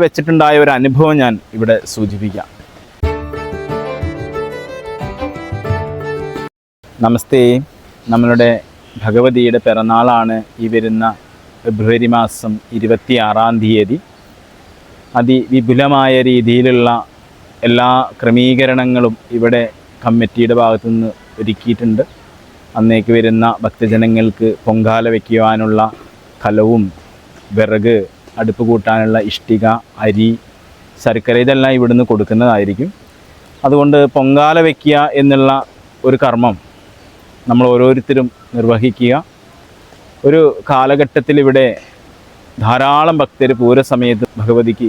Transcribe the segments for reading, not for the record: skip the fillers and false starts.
വെച്ചിട്ടുണ്ടായ ഒരു അനുഭവം ഞാൻ ഇവിടെ സൂചിപ്പിക്കാം. നമസ്തേ. നമ്മളുടെ ഭഗവതിയുടെ പിറന്നാളാണ് ഈ വരുന്ന ഫെബ്രുവരി മാസം 26-ാം തീയതി. അതിവിപുലമായ രീതിയിലുള്ള എല്ലാ ക്രമീകരണങ്ങളും ഇവിടെ കമ്മിറ്റിയുടെ ഭാഗത്തുനിന്ന് ഒരുക്കിയിട്ടുണ്ട്. അന്നേക്ക് വരുന്ന ഭക്തജനങ്ങൾക്ക് പൊങ്കാല വയ്ക്കുവാനുള്ള കലവും വിറക്, അടുപ്പ് കൂട്ടാനുള്ള ഇഷ്ടിക, അരി, ശർക്കര ഇതെല്ലാം ഇവിടുന്ന് കൊടുക്കുന്നതായിരിക്കും. അതുകൊണ്ട് പൊങ്കാല വയ്ക്കുക എന്നുള്ള ഒരു കർമ്മം നമ്മൾ ഓരോരുത്തരും നിർവഹിക്കുക. ഒരു കാലഘട്ടത്തിൽ ഇവിടെ ധാരാളം ഭക്തർ പൂരസമയത്ത് ഭഗവതിക്ക്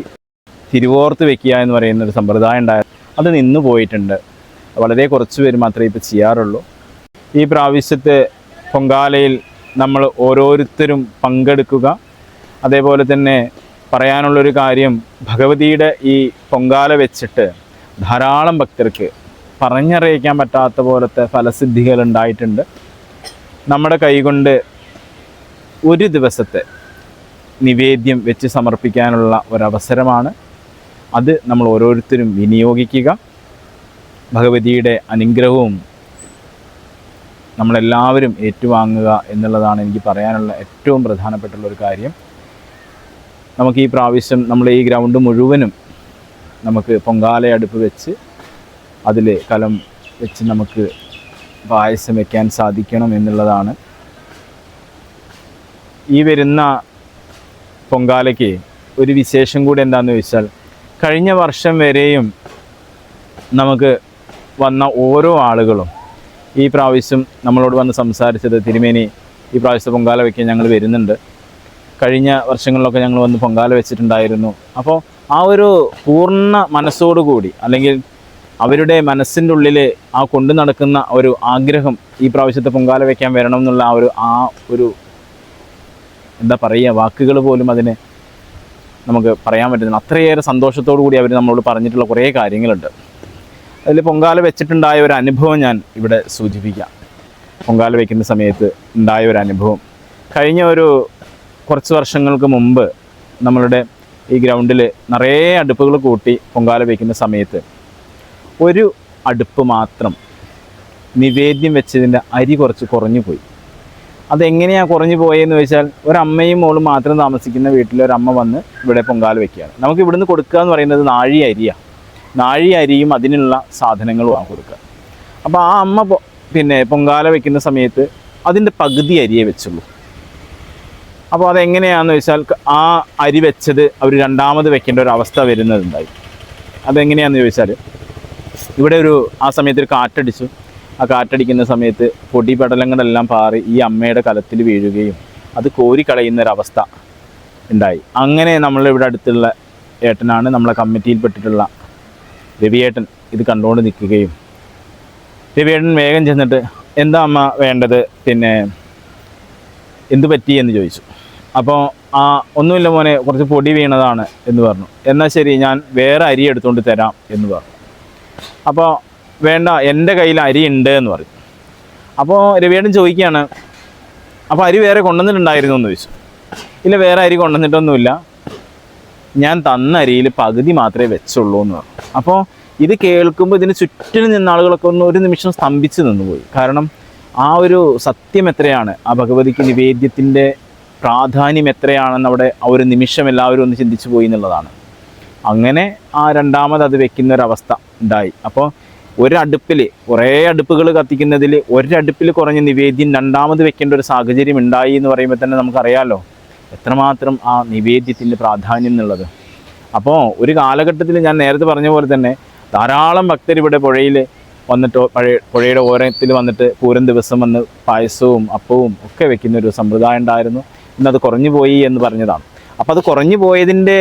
തിരുവോർത്ത് വയ്ക്കുക എന്ന് പറയുന്നൊരു സമ്പ്രദായം ഉണ്ടായിരുന്നു. അത് നിന്നു പോയിട്ടുണ്ട്. വളരെ കുറച്ച് പേര് മാത്രമേ ഇപ്പോൾ ചെയ്യാറുള്ളൂ. ഈ പ്രാവശ്യത്തെ പൊങ്കാലയിൽ നമ്മൾ ഓരോരുത്തരും പങ്കെടുക്കുക. അതേപോലെ തന്നെ പറയാനുള്ളൊരു കാര്യം, ഭഗവതിയുടെ ഈ പൊങ്കാല വെച്ചിട്ട് ധാരാളം ഭക്തർക്ക് പറഞ്ഞറിയിക്കാൻ പറ്റാത്ത പോലത്തെ ഫലസിദ്ധികൾ ഉണ്ടായിട്ടുണ്ട്. നമ്മുടെ കൈകൊണ്ട് ഒരു ദിവസത്തെ നിവേദ്യം വെച്ച് സമർപ്പിക്കാനുള്ള ഒരവസരമാണ്. അത് നമ്മൾ ഓരോരുത്തരും വിനിയോഗിക്കുക. ഭഗവതിയുടെ അനുഗ്രഹവും നമ്മളെല്ലാവരും ഏറ്റുവാങ്ങുക എന്നുള്ളതാണ് എനിക്ക് പറയാനുള്ള ഏറ്റവും പ്രധാനപ്പെട്ടുള്ളൊരു കാര്യം. നമുക്ക് ഈ പ്രാവശ്യം നമ്മൾ ഈ ഗ്രൗണ്ട് മുഴുവനും നമുക്ക് പൊങ്കാല അടുപ്പ് വെച്ച് അതിൽ കലം വെച്ച് നമുക്ക് പായസം വയ്ക്കാൻ സാധിക്കണം എന്നുള്ളതാണ്. ഈ വരുന്ന പൊങ്കാലയ്ക്ക് ഒരു വിശേഷം കൂടി എന്താണെന്ന് ചോദിച്ചാൽ, കഴിഞ്ഞ വർഷം വരെയും നമുക്ക് വന്ന ഓരോ ആളുകളും ഈ പ്രാവശ്യം നമ്മളോട് വന്ന് സംസാരിച്ചത്, തിരുമേനി ഈ പ്രാവശ്യത്തെ പൊങ്കാല വയ്ക്കാൻ ഞങ്ങൾ വരുന്നുണ്ട്, കഴിഞ്ഞ വർഷങ്ങളിലൊക്കെ ഞങ്ങൾ വന്ന് പൊങ്കാല വെച്ചിട്ടുണ്ടായിരുന്നു. അപ്പോൾ ആ ഒരു പൂർണ്ണ മനസ്സോടുകൂടി, അല്ലെങ്കിൽ അവരുടെ മനസ്സിൻ്റെ ഉള്ളിൽ ആ കൊണ്ടു നടക്കുന്ന ഒരു ആഗ്രഹം, ഈ പ്രാവശ്യത്തെ പൊങ്കാല വയ്ക്കാൻ വരണം എന്നുള്ള ആ ഒരു എന്താ പറയുക, വാക്കുകൾ പോലും അതിനെ നമുക്ക് പറയാൻ പറ്റുന്നില്ല. അത്രയേറെ സന്തോഷത്തോടു കൂടി അവർ നമ്മളോട് പറഞ്ഞിട്ടുള്ള കുറേ കാര്യങ്ങളുണ്ട്. അതിൽ പൊങ്കാല വെച്ചിട്ടുണ്ടായ ഒരു അനുഭവം ഞാൻ ഇവിടെ സൂചിപ്പിക്കാം. പൊങ്കാല വയ്ക്കുന്ന സമയത്ത് ഉണ്ടായ ഒരു അനുഭവം, കഴിഞ്ഞ കുറച്ച് വർഷങ്ങൾക്ക് മുമ്പ് നമ്മളുടെ ഈ ഗ്രൗണ്ടിൽ നിറയെ അടുപ്പുകൾ കൂട്ടി പൊങ്കാല വയ്ക്കുന്ന സമയത്ത് ഒരു അടുപ്പ് മാത്രം നിവേദ്യം വെച്ചതിൻ്റെ അരി കുറച്ച് കുറഞ്ഞു പോയി. അതെങ്ങനെയാണ് കുറഞ്ഞു പോയതെന്ന് വെച്ചാൽ, ഒരമ്മയും മോളും മാത്രം താമസിക്കുന്ന വീട്ടിൽ ഒരമ്മ വന്ന് ഇവിടെ പൊങ്കാല വയ്ക്കുകയാണ്. നമുക്ക് ഇവിടുന്ന് കൊടുക്കുക എന്ന് പറയുന്നത് നാഴി അരിയാണ്. നാഴി അരിയും അതിനുള്ള സാധനങ്ങളുമാണ് കൊടുക്കുക. അപ്പോൾ ആ അമ്മ പൊങ്കാല വയ്ക്കുന്ന സമയത്ത് അതിൻ്റെ പകുതി അരിയെ വെച്ചുള്ളൂ. അപ്പോൾ അതെങ്ങനെയാണെന്ന് വെച്ചാൽ, ആ അരി വെച്ചത് അവർ രണ്ടാമത് വെക്കേണ്ട ഒരു അവസ്ഥ വരുന്നതുണ്ടായി. അതെങ്ങനെയാണെന്ന് ചോദിച്ചാൽ, ഇവിടെ ആ സമയത്ത് ഒരു കാറ്റടിച്ചു. ആ കാറ്റടിക്കുന്ന സമയത്ത് പൊടിപടലങ്ങളെല്ലാം പാറി ഈ അമ്മയുടെ കലത്തിൽ വീഴുകയും അത് കോരിക്കളയുന്നൊരവസ്ഥ ഉണ്ടായി. അങ്ങനെ നമ്മളിവിടെ അടുത്തുള്ള ഏട്ടനാണ്, നമ്മളെ കമ്മിറ്റിയിൽപ്പെട്ടിട്ടുള്ള രവിയേട്ടൻ, ഇത് കണ്ടുകൊണ്ട് നിൽക്കുകയും രവിയേട്ടൻ വേഗം ചെന്നിട്ട്, എന്താ അമ്മ വേണ്ടത്, എന്ത് പറ്റി എന്ന് ചോദിച്ചു. അപ്പോൾ ഒന്നുമില്ല മോനെ, കുറച്ച് പൊടി വീണതാണ് എന്ന് പറഞ്ഞു. എന്നാൽ ശരി, ഞാൻ വേറെ അരി എടുത്തുകൊണ്ട് തരാം എന്ന് പറഞ്ഞു. അപ്പോൾ വേണ്ട, എൻ്റെ കയ്യിൽ അരി ഉണ്ട് എന്ന് പറഞ്ഞു. അപ്പോൾ രവിയേട്ടൻ ചോദിക്കുകയാണ്, അപ്പോൾ അരി വേറെ കൊണ്ടുവന്നിട്ടുണ്ടായിരുന്നു എന്ന് ചോദിച്ചു. ഇല്ല, വേറെ അരി കൊണ്ടുവന്നിട്ടൊന്നുമില്ല, ഞാൻ തന്ന അരിയിൽ പകുതി മാത്രമേ വെച്ചുള്ളൂ എന്ന് പറഞ്ഞു. അപ്പോൾ ഇത് കേൾക്കുമ്പോൾ ഇതിന് ചുറ്റിനും നിന്ന ആളുകളൊക്കെ ഒരു നിമിഷം സ്തംഭിച്ച് നിന്നുപോയി. കാരണം ആ ഒരു സത്യം എത്രയാണ്, ആ ഭഗവതിക്ക് നിവേദ്യത്തിൻ്റെ പ്രാധാന്യം എത്രയാണെന്ന് അവിടെ ആ ഒരു നിമിഷം എല്ലാവരും ഒന്ന് ചിന്തിച്ചു പോയി എന്നുള്ളതാണ്. അങ്ങനെ ആ രണ്ടാമത് അത് വെക്കുന്നൊരവസ്ഥ ഉണ്ടായി. അപ്പോൾ ഒരടുപ്പിൽ കുറേ അടുപ്പുകൾ കത്തിക്കുന്നതിൽ ഒരടുപ്പിൽ കുറഞ്ഞ നിവേദ്യം രണ്ടാമത് വെക്കേണ്ട ഒരു സാഹചര്യം ഉണ്ടായി എന്ന് പറയുമ്പോൾ തന്നെ നമുക്കറിയാമല്ലോ എത്രമാത്രം ആ നിവേദ്യത്തിൻ്റെ പ്രാധാന്യം എന്നുള്ളത്. അപ്പോൾ ഒരു കാലഘട്ടത്തിൽ ഞാൻ നേരത്തെ പറഞ്ഞ പോലെ തന്നെ ധാരാളം ഭക്തർ ഇവിടെ പുഴയിൽ വന്നിട്ട്, പുഴയുടെ ഓരത്തിൽ വന്നിട്ട് പൂരം ദിവസം വന്ന് പായസവും അപ്പവും ഒക്കെ വെക്കുന്നൊരു സമ്പ്രദായം ഉണ്ടായിരുന്നു. ഇന്നത് കുറഞ്ഞു പോയി എന്ന് പറഞ്ഞതാണ്. അപ്പോൾ അത് കുറഞ്ഞു പോയതിൻ്റെ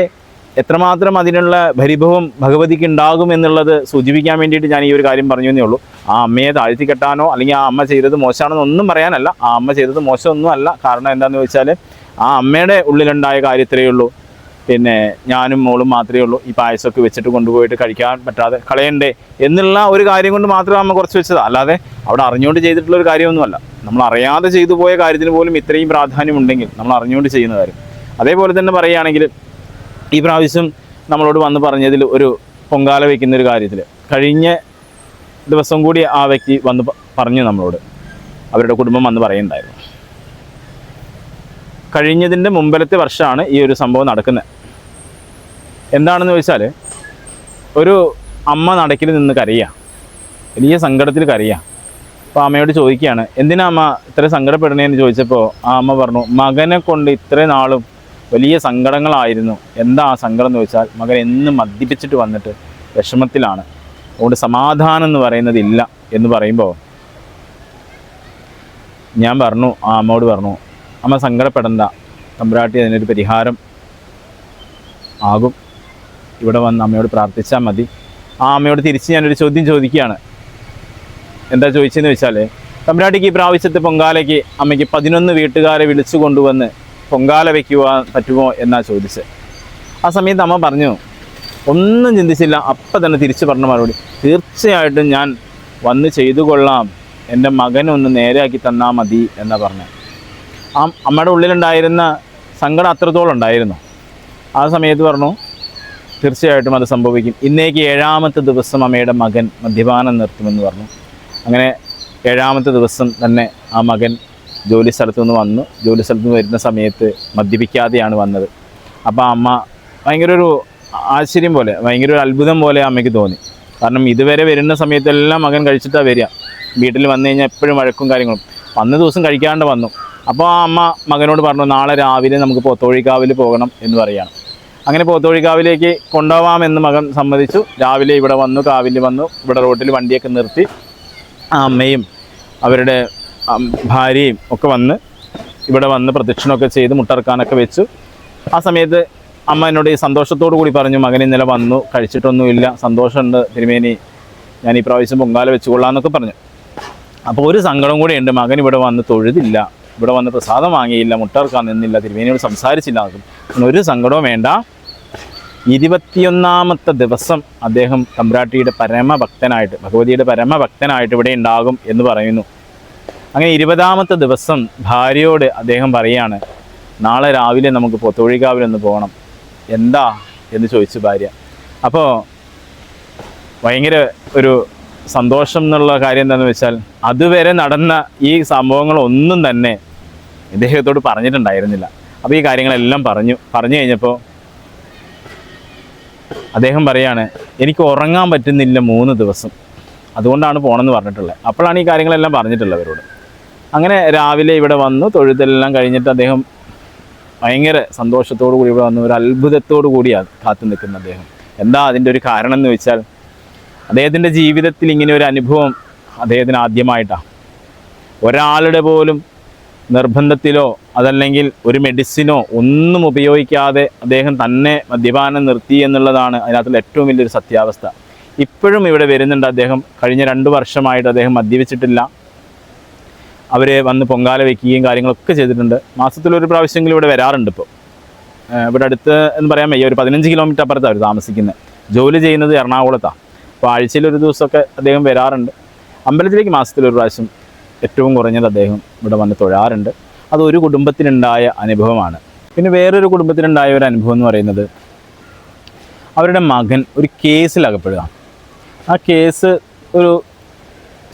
എത്രമാത്രം അതിനുള്ള പരിഭവം ഭഗവതിക്ക് ഉണ്ടാകും എന്നുള്ളത് സൂചിപ്പിക്കാൻ വേണ്ടിയിട്ട് ഞാൻ ഈ ഒരു കാര്യം പറഞ്ഞു എന്നേ ഉള്ളൂ. ആ അമ്മയെ താഴ്ത്തി കെട്ടാനോ അല്ലെങ്കിൽ ആ അമ്മ ചെയ്തത് മോശമാണെന്നോ ഒന്നും പറയാനല്ല. ആ അമ്മ ചെയ്തത് മോശമൊന്നും അല്ല. കാരണം എന്താണെന്ന് ചോദിച്ചാൽ, ആ അമ്മയുടെ ഉള്ളിലുണ്ടായ കാര്യത്രേ ഉള്ളൂ. ഞാനും മോളും മാത്രമേ ഉള്ളൂ ഈ പായസമൊക്കെ വെച്ചിട്ട് കൊണ്ടുപോയിട്ട് കഴിക്കാൻ പറ്റാതെ കളയണ്ടേ എന്നുള്ള ഒരു കാര്യം കൊണ്ട് മാത്രം അമ്മ കുറച്ച് വെച്ചതാണ്. അല്ലാതെ അവിടെ അറിഞ്ഞുകൊണ്ട് ചെയ്തിട്ടുള്ളൊരു കാര്യമൊന്നുമല്ല. നമ്മൾ അറിയാതെ ചെയ്തു പോയ കാര്യത്തിന് പോലും ഇത്രയും പ്രാധാന്യമുണ്ടെങ്കിൽ നമ്മൾ അറിഞ്ഞുകൊണ്ട് ചെയ്യുന്ന കാര്യം. അതേപോലെ തന്നെ പറയുകയാണെങ്കിൽ ഈ പ്രാവശ്യം നമ്മളോട് വന്ന് പറഞ്ഞതിൽ ഒരു പൊങ്കാല വയ്ക്കുന്നൊരു കാര്യത്തിൽ കഴിഞ്ഞ ദിവസം കൂടി ആ വ്യക്തി വന്ന് പറഞ്ഞു നമ്മളോട്, അവരുടെ കുടുംബം വന്ന് പറയുന്നുണ്ടായിരുന്നു. കഴിഞ്ഞതിൻ്റെ മുമ്പിലത്തെ വർഷമാണ് ഈ ഒരു സംഭവം നടക്കുന്നത്. എന്താണെന്ന് ചോദിച്ചാൽ, ഒരു അമ്മ നടക്കിൽ നിന്ന് കരയുക, വലിയ സങ്കടത്തിൽ കരയുക. അപ്പോൾ അമ്മയോട് ചോദിക്കുകയാണ്, എന്തിനാ അമ്മ ഇത്ര സങ്കടപ്പെടണേന്ന് ചോദിച്ചപ്പോൾ ആ അമ്മ പറഞ്ഞു, മകനെ കൊണ്ട് ഇത്രയും നാളും വലിയ സങ്കടങ്ങളായിരുന്നു. എന്താ ആ സങ്കടം എന്ന് ചോദിച്ചാൽ, മകൻ എന്നും മദ്യപിച്ചിട്ട് വന്നിട്ട് വിഷമത്തിലാണ്, അതുകൊണ്ട് സമാധാനം എന്ന് പറയുന്നത് ഇല്ല എന്ന് പറയുമ്പോൾ ഞാൻ പറഞ്ഞു, ആ അമ്മയോട് പറഞ്ഞു, അമ്മ സങ്കടപ്പെടണ്ട, തമ്പുരാട്ടി അതിനൊരു പരിഹാരം ആകും, ഇവിടെ വന്ന് അമ്മയോട് പ്രാർത്ഥിച്ചാൽ മതി. ആ അമ്മയോട് തിരിച്ച് ഞാനൊരു ചോദ്യം ചോദിക്കുകയാണ്. എന്താ ചോദിച്ചതെന്ന് വെച്ചാൽ, തമ്പുരാട്ടിക്ക് ഈ പ്രാവശ്യത്തെ പൊങ്കാലയ്ക്ക് അമ്മയ്ക്ക് 11 വീട്ടുകാരെ വിളിച്ചു കൊണ്ടുവന്ന് പൊങ്കാല വയ്ക്കുവാൻ പറ്റുമോ എന്നാ ചോദിച്ചത്. ആ സമയത്ത് അമ്മ പറഞ്ഞു, ഒന്നും ചിന്തിച്ചില്ല, അപ്പം തന്നെ തിരിച്ചു പറഞ്ഞ മറുപടി, തീർച്ചയായിട്ടും ഞാൻ വന്ന് ചെയ്തു കൊള്ളാം, എൻ്റെ മകനൊന്ന് നേരെയാക്കി തന്നാൽ മതി എന്നാണ് പറഞ്ഞത്. ആ അമ്മയുടെ ഉള്ളിലുണ്ടായിരുന്ന സങ്കടം അത്രത്തോളം ഉണ്ടായിരുന്നു. ആ സമയത്ത് പറഞ്ഞു, തീർച്ചയായിട്ടും അത് സംഭവിക്കും. ഇന്നേക്ക് 7ാമത്തെ ദിവസം അമ്മയുടെ മകൻ മദ്യപാനം നിർത്തുമെന്ന് പറഞ്ഞു. അങ്ങനെ 7ാമത്തെ ദിവസം തന്നെ ആ മകൻ ജോലി സ്ഥലത്തു നിന്ന് വന്നു. ജോലി സ്ഥലത്ത് നിന്ന് വരുന്ന സമയത്ത് മദ്യപിക്കാതെയാണ് വന്നത്. അപ്പോൾ അമ്മ ഭയങ്കര ഒരു ആശ്ചര്യം പോലെ, ഭയങ്കര ഒരു അത്ഭുതം പോലെ അമ്മയ്ക്ക് തോന്നി. കാരണം ഇതുവരെ വരുന്ന സമയത്തെല്ലാം മകൻ കഴിച്ചിട്ടാണ് വരിക. വീട്ടിൽ വന്നു കഴിഞ്ഞാൽ എപ്പോഴും വഴക്കും കാര്യങ്ങളും. അന്ന് ദിവസം കഴിക്കാണ്ട് വന്നു. അപ്പോൾ ആ അമ്മ മകനോട് പറഞ്ഞു, നാളെ രാവിലെ നമുക്ക് പോത്തോഴിക്കാവിൽ പോകണം എന്ന് പറയുകയാണ്. അങ്ങനെ പോത്തോഴിക്കാവിലേക്ക് കൊണ്ടുപോകാമെന്ന് മകൻ സമ്മതിച്ചു. രാവിലെ ഇവിടെ വന്നു, കാവിൽ വന്നു, ഇവിടെ റോട്ടിൽ വണ്ടിയൊക്കെ നിർത്തി ആ അമ്മയും അവരുടെ ഭാര്യയും ഒക്കെ വന്ന് ഇവിടെ വന്ന് പ്രദക്ഷിണമൊക്കെ ചെയ്ത് മുട്ടറക്കാനൊക്കെ വെച്ചു. ആ സമയത്ത് അമ്മ എന്നോട് ഈ സന്തോഷത്തോടു കൂടി പറഞ്ഞു, മകൻ ഇന്നലെ വന്നു, കഴിച്ചിട്ടൊന്നുമില്ല, സന്തോഷമുണ്ട് തിരുമേനി, ഞാൻ ഈ പ്രാവശ്യം പൊങ്കാല വെച്ച് കൊള്ളാമെന്നൊക്കെ പറഞ്ഞു. അപ്പോൾ ഒരു സങ്കടം കൂടെ ഉണ്ട്, മകൻ ഇവിടെ വന്ന് തൊഴുതില്ല, ഇവിടെ വന്ന് പ്രസാദം വാങ്ങിയില്ല, മുട്ടറക്കാൻ നിന്നില്ല, തിരുമേനിയോട് സംസാരിച്ചില്ല. ഒരു സങ്കടവും വേണ്ട, 21ാമത്തെ ദിവസം അദ്ദേഹം തമ്പുരാട്ടിയുടെ പരമഭക്തനായിട്ട്, ഭഗവതിയുടെ പരമഭക്തനായിട്ട് ഇവിടെ ഉണ്ടാകും എന്ന് പറയുന്നു. അങ്ങനെ 20ാമത്തെ ദിവസം ഭാര്യയോട് അദ്ദേഹം പറയുകയാണ്, നാളെ രാവിലെ നമുക്ക് പോത്തോഴിക്കാവിലൊന്ന് പോകണം. എന്താ എന്ന് ചോദിച്ചു ഭാര്യ. അപ്പോൾ ഭയങ്കര ഒരു സന്തോഷം എന്നുള്ള കാര്യം എന്താണെന്ന് വെച്ചാൽ, അതുവരെ നടന്ന ഈ സംഭവങ്ങളൊന്നും തന്നെ ഇദ്ദേഹത്തോട് പറഞ്ഞിട്ടുണ്ടായിരുന്നില്ല. അപ്പോൾ ഈ കാര്യങ്ങളെല്ലാം പറഞ്ഞു കഴിഞ്ഞപ്പോൾ അദ്ദേഹം പറയാണ്, എനിക്ക് ഉറങ്ങാൻ പറ്റുന്നില്ല 3 ദിവസം, അതുകൊണ്ടാണ് പോകണമെന്ന് പറഞ്ഞിട്ടുള്ളത്. അപ്പോഴാണ് ഈ കാര്യങ്ങളെല്ലാം പറഞ്ഞിട്ടുള്ളവരോട്. അങ്ങനെ രാവിലെ ഇവിടെ വന്നു, തൊഴുതെല്ലാം കഴിഞ്ഞിട്ട് അദ്ദേഹം ഭയങ്കര സന്തോഷത്തോടു കൂടി ഇവിടെ വന്നു, ഒരു അത്ഭുതത്തോടു കൂടിയാണ് കാത്തു നിൽക്കുന്ന അദ്ദേഹം. എന്താ അതിൻ്റെ ഒരു കാരണം എന്ന് വെച്ചാൽ, അദ്ദേഹത്തിൻ്റെ ജീവിതത്തിൽ ഇങ്ങനെ ഒരു അനുഭവം അദ്ദേഹത്തിന് ആദ്യമായിട്ടാണ്. ഒരാളുടെ പോലും നിർബന്ധത്തിലോ അതല്ലെങ്കിൽ ഒരു മെഡിസിനോ ഒന്നും ഉപയോഗിക്കാതെ അദ്ദേഹം തന്നെ മദ്യപാനം നിർത്തി എന്നുള്ളതാണ് അതിനകത്തുള്ള ഏറ്റവും വലിയൊരു സത്യാവസ്ഥ. ഇപ്പോഴും ഇവിടെ വരുന്നുണ്ട് അദ്ദേഹം. കഴിഞ്ഞ 2 വർഷമായിട്ട് അദ്ദേഹം മദ്യപിച്ചിട്ടില്ല. അവർ വന്ന് പൊങ്കാല വയ്ക്കുകയും കാര്യങ്ങളൊക്കെ ചെയ്തിട്ടുണ്ട്. മാസത്തിലൊരു പ്രാവശ്യമെങ്കിലും ഇവിടെ വരാറുണ്ട്. ഇപ്പോൾ ഇവിടെ അടുത്ത് എന്ന് പറയാൻ വയ്യ, ഒരു 15 കിലോമീറ്റർ അപ്പുറത്താണ് അവർ താമസിക്കുന്നത്. ജോലി ചെയ്യുന്നത് എറണാകുളത്താണ്. അപ്പോൾ ആഴ്ചയിലൊരു ദിവസമൊക്കെ അദ്ദേഹം വരാറുണ്ട്. അമ്പലത്തിലേക്ക് മാസത്തിലൊരു പ്രാവശ്യം ഏറ്റവും കുറഞ്ഞത് അദ്ദേഹം ഇവിടെ വന്ന് തൊഴാറുണ്ട്. അതൊരു കുടുംബത്തിനുണ്ടായ അനുഭവമാണ്. പിന്നെ വേറൊരു കുടുംബത്തിനുണ്ടായ ഒരു അനുഭവം എന്ന് പറയുന്നത്, അവരുടെ മകൻ ഒരു കേസിൽ അകപ്പെടുക. ആ കേസ് ഒരു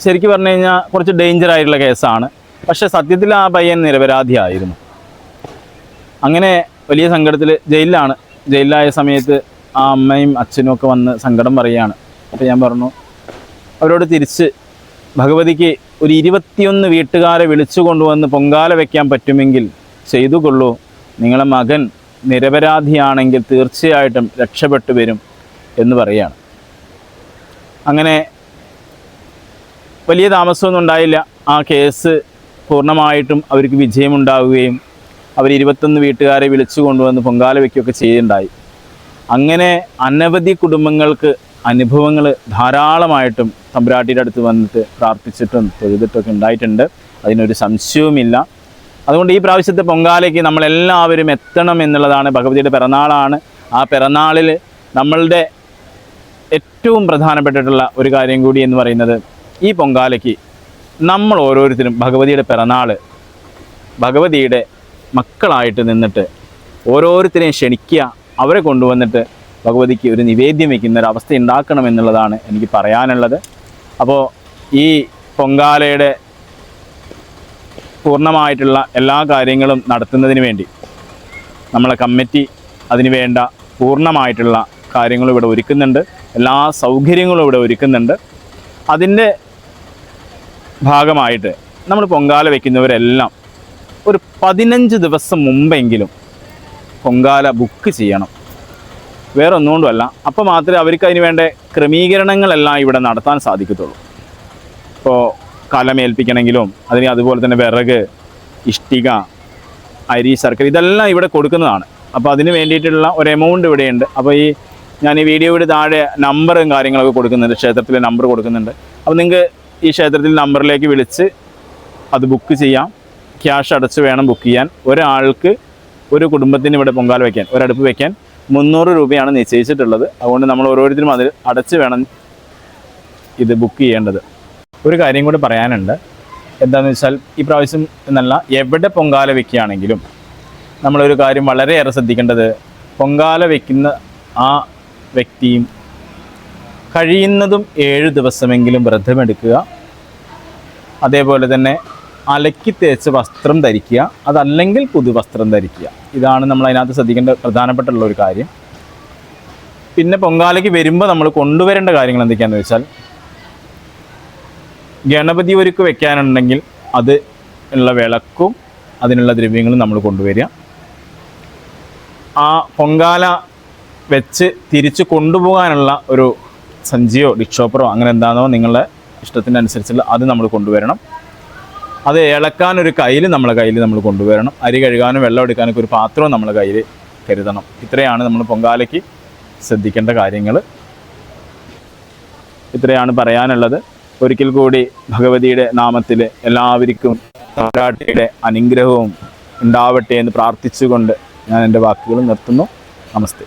ശരിക്കും പറഞ്ഞു കഴിഞ്ഞാൽ കുറച്ച് ഡേഞ്ചറായിട്ടുള്ള കേസാണ്. പക്ഷേ സത്യത്തിൽ ആ പയ്യൻ നിരപരാധിയായിരുന്നു. അങ്ങനെ വലിയ സങ്കടത്തിൽ ജയിലിലായ സമയത്ത് ആ അമ്മയും അച്ഛനും ഒക്കെ വന്ന് സങ്കടം പറയുകയാണ്. അപ്പോൾ ഞാൻ പറഞ്ഞു അവരോട് തിരിച്ച്, ഭഗവതിക്ക് ഒരു 21 വീട്ടുകാരെ വിളിച്ചു കൊണ്ടുവന്ന് പൊങ്കാല വയ്ക്കാൻ പറ്റുമെങ്കിൽ ചെയ്തു കൊള്ളൂ. നിങ്ങളെ മകൻ നിരപരാധിയാണെങ്കിൽ തീർച്ചയായിട്ടും രക്ഷപ്പെട്ടു വരും എന്ന് പറയുകയാണ്. അങ്ങനെ വലിയ താമസമൊന്നും ഉണ്ടായില്ല. ആ കേസ് പൂർണ്ണമായിട്ടും അവർക്ക് വിജയമുണ്ടാവുകയും അവർ 21 വീട്ടുകാരെ വിളിച്ചു കൊണ്ടുവന്ന് പൊങ്കാല വയ്ക്കുകയൊക്കെ ചെയ്യുകയുണ്ടായി. അങ്ങനെ അനവധി കുടുംബങ്ങൾക്ക് അനുഭവങ്ങൾ ധാരാളമായിട്ടും തമ്പുരാട്ടിയുടെ അടുത്ത് വന്നിട്ട് പ്രാർത്ഥിച്ചിട്ടും തൊഴുതിട്ടൊക്കെ ഉണ്ടായിട്ടുണ്ട്. അതിനൊരു സംശയവുമില്ല. അതുകൊണ്ട് ഈ പ്രാവശ്യത്തെ പൊങ്കാലയ്ക്ക് നമ്മളെല്ലാവരും എത്തണം എന്നുള്ളതാണ്. ഭഗവതിയുടെ പിറന്നാളാണ്. ആ പിറന്നാളിൽ നമ്മളുടെ ഏറ്റവും പ്രധാനപ്പെട്ടിട്ടുള്ള ഒരു കാര്യം കൂടി എന്ന് പറയുന്നത്, ഈ പൊങ്കാലയ്ക്ക് നമ്മൾ ഓരോരുത്തരും ഭഗവതിയുടെ പിറന്നാൾ ഭഗവതിയുടെ മക്കളായിട്ട് നിന്നിട്ട് ഓരോരുത്തരെയും ക്ഷണിക്കുക, അവരെ കൊണ്ടുവന്നിട്ട് ഭഗവതിക്ക് ഒരു നിവേദ്യം വയ്ക്കുന്ന ഒരു അവസ്ഥ ഉണ്ടാക്കണം എന്നുള്ളതാണ് എനിക്ക് പറയാനുള്ളത്. അപ്പോൾ ഈ പൊങ്കാലയുടെ പൂർണ്ണമായിട്ടുള്ള എല്ലാ കാര്യങ്ങളും നടത്തുന്നതിന് വേണ്ടി നമ്മളെ കമ്മിറ്റി അതിന് വേണ്ട പൂർണ്ണമായിട്ടുള്ള കാര്യങ്ങളും ഇവിടെ ഒരുക്കുന്നുണ്ട്, എല്ലാ സൗകര്യങ്ങളും ഇവിടെ ഒരുക്കുന്നുണ്ട്. അതിൻ്റെ ഭാഗമായിട്ട് നമ്മൾ പൊങ്കാല വയ്ക്കുന്നവരെല്ലാം ഒരു 15 ദിവസം മുമ്പെങ്കിലും പൊങ്കാല ബുക്ക് ചെയ്യണം. വേറെ ഒന്നുകൊണ്ടുമല്ല, അപ്പോൾ മാത്രമേ അവർക്ക് അതിന് വേണ്ട ക്രമീകരണങ്ങളെല്ലാം ഇവിടെ നടത്താൻ സാധിക്കത്തുള്ളൂ. ഇപ്പോൾ കലമേൽപ്പിക്കണമെങ്കിലും അതിന് അതുപോലെ തന്നെ വിറക്, ഇഷ്ടിക, അരി, ശർക്കര ഇതെല്ലാം ഇവിടെ കൊടുക്കുന്നതാണ്. അപ്പോൾ അതിന് വേണ്ടിയിട്ടുള്ള ഒരു എമൗണ്ട് ഇവിടെയുണ്ട്. അപ്പോൾ ഞാൻ ഈ വീഡിയോയുടെ താഴെ നമ്പറും കാര്യങ്ങളൊക്കെ കൊടുക്കുന്നുണ്ട്, ക്ഷേത്രത്തിലെ നമ്പർ കൊടുക്കുന്നുണ്ട്. അപ്പോൾ നിങ്ങൾക്ക് ഈ ക്ഷേത്രത്തിൽ നമ്പറിലേക്ക് വിളിച്ച് അത് ബുക്ക് ചെയ്യാം. ക്യാഷ് അടച്ച് വേണം ബുക്ക് ചെയ്യാൻ. ഒരാൾക്ക് ഒരു കുടുംബത്തിന് ഇവിടെ പൊങ്കാല വയ്ക്കാൻ, ഒരടുപ്പ് വയ്ക്കാൻ 300 രൂപയാണ് നിശ്ചയിച്ചിട്ടുള്ളത്. അതുകൊണ്ട് നമ്മൾ ഓരോരുത്തരും അത് അടച്ച് വേണം ഇത് ബുക്ക് ചെയ്യേണ്ടത്. ഒരു കാര്യം കൂടി പറയാനുണ്ട്. എന്താണെന്ന് വെച്ചാൽ ഈ പ്രാവശ്യം എന്നല്ല, എവിടെ പൊങ്കാല വയ്ക്കുകയാണെങ്കിലും നമ്മളൊരു കാര്യം വളരെയേറെ ശ്രദ്ധിക്കേണ്ടത്, പൊങ്കാല വയ്ക്കുന്ന ആ വ്യക്തിയും കഴിയുന്നതും 7 ദിവസമെങ്കിലും വ്രതമെടുക്കുക. അതേപോലെ തന്നെ അലക്കി തേച്ച വസ്ത്രം ധരിക്കുക, അതല്ലെങ്കിൽ പുതുവസ്ത്രം ധരിക്കുക. ഇതാണ് നമ്മൾ അതിനകത്ത് ശ്രദ്ധിക്കേണ്ട പ്രധാനപ്പെട്ടുള്ള ഒരു കാര്യം. പിന്നെ പൊങ്കാലയ്ക്ക് വരുമ്പോൾ നമ്മൾ കൊണ്ടുവരേണ്ട കാര്യങ്ങൾ എന്തൊക്കെയാണെന്ന് വെച്ചാൽ, ഗണപതി ഒരുക്ക് വെക്കാനുണ്ടെങ്കിൽ അത് ഉള്ള വിളക്കും അതിനുള്ള ദ്രവ്യങ്ങളും നമ്മൾ കൊണ്ടുവരിക. ആ പൊങ്കാല വെച്ച് തിരിച്ച് കൊണ്ടുപോകാനുള്ള ഒരു സഞ്ചിയോ ഡിഷോപ്പറോ അങ്ങനെ എന്താണോ നിങ്ങളുടെ ഇഷ്ടത്തിനനുസരിച്ചുള്ള അത് നമ്മൾ കൊണ്ടുവരണം. അത് ഇളക്കാനൊരു കയ്യിൽ നമ്മളെ കയ്യിൽ നമ്മൾ കൊണ്ടുവരണം. അരി കഴുകാനും വെള്ളം എടുക്കാനൊക്കെ ഒരു പാത്രവും നമ്മളെ കയ്യിൽ കരുതണം. ഇത്രയാണ് നമ്മൾ പൊങ്കാലയ്ക്ക് ശ്രദ്ധിക്കേണ്ട കാര്യങ്ങൾ. ഇത്രയാണ് പറയാനുള്ളത്. ഒരിക്കൽ കൂടി ഭഗവതിയുടെ നാമത്തിൽ എല്ലാവർക്കും തമ്പുരാട്ടിയുടെ അനുഗ്രഹവും ഉണ്ടാവട്ടെ എന്ന് പ്രാർത്ഥിച്ചുകൊണ്ട് ഞാൻ എൻ്റെ വാക്കുകൾ നിർത്തുന്നു. നമസ്തേ.